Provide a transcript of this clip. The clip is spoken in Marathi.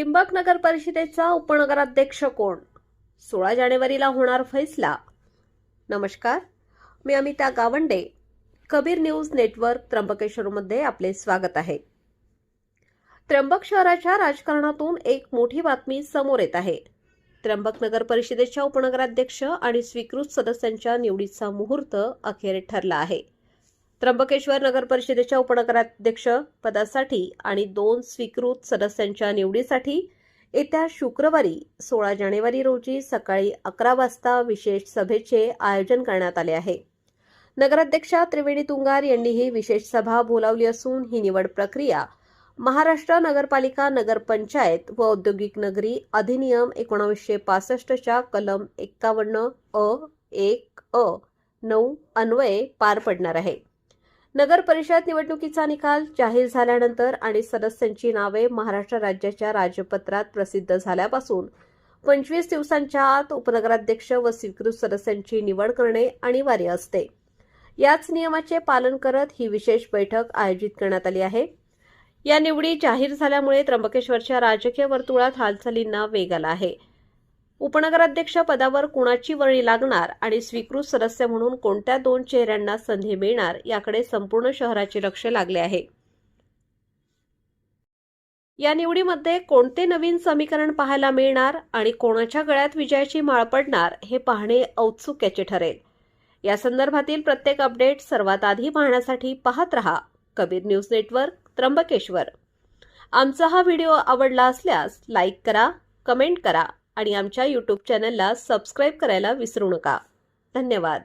त्र्यंबक नगर परिषदेचा उपनगराध्यक्ष कोण? 16 जानेवारीला होणार फैसला. नमस्कार, मी अमिता गावंडे. कबीर न्यूज नेटवर्क त्र्यंबकेश्वरमध्ये आपले स्वागत आहे. त्र्यंबक शहराच्या राजकारणातून एक मोठी बातमी समोर येत आहे. त्र्यंबक नगर परिषदेच्या उपनगराध्यक्ष आणि स्वीकृत सदस्यांच्या निवडीचा मुहूर्त अखेर ठरला आहे. त्र्यंबकेश्वर नगर परिषदेच्या उपनगराध्यक्ष पदासाठी आणि 2 स्वीकृत सदस्यांच्या निवडीसाठी येत्या शुक्रवारी 16 जानेवारी रोजी सकाळी 11 वाजता विशेष सभेचे आयोजन करण्यात आले आहे. नगराध्यक्षा त्रिवेणी तुंगार यांनी ही विशेष सभा बोलावली असून ही निवड प्रक्रिया महाराष्ट्र नगरपालिका नगरपंचायत व औद्योगिक नगरी अधिनियम 1965च्या कलम 51(1)(9) अन्वये पार पडणार आहे. नगर परिषद निवडणुकीचा निकाल जाहीर झाल्यानंतर आणि सदस्यांची नावे महाराष्ट्र राज्याच्या राजपत्रात प्रसिद्ध झाल्यापासून 25 दिवसांच्या आत उपनगराध्यक्ष व स्वीकृत सदस्यांची निवड करणे अनिवार्य असते. याच नियमाचे पालन करत ही विशेष बैठक आयोजित करण्यात आली आहे. या निवडी जाहीर झाल्यामुळे त्र्यंबकेश्वरच्या राजकीय वर्तुळात हालचालींना वेग आला आहे. उपनगराध्यक्ष पदावर कुणाची वर्णी लागणार आणि स्वीकृत सदस्य म्हणून कोणत्या 2 चेहऱ्यांना संधी मिळणार याकडे संपूर्ण शहराचे लक्ष लागले आहे. या निवडीमध्ये कोणते नवीन समीकरण पाहायला मिळणार आणि कोणाच्या गळ्यात विजयाची माळ पडणार हे पाहणे औत्सुक्याचे ठरेल. या संदर्भातील प्रत्येक अपडेट सर्वात आधी पाहण्यासाठी पाहत रहा कबीर न्यूज नेटवर्क त्र्यंबकेश्वर. आमचा हा व्हिडिओ आवडला असल्यास लाईक करा, कमेंट करा आणि आमच्या YouTube चॅनलला सबस्क्राईब करायला विसरू नका. धन्यवाद.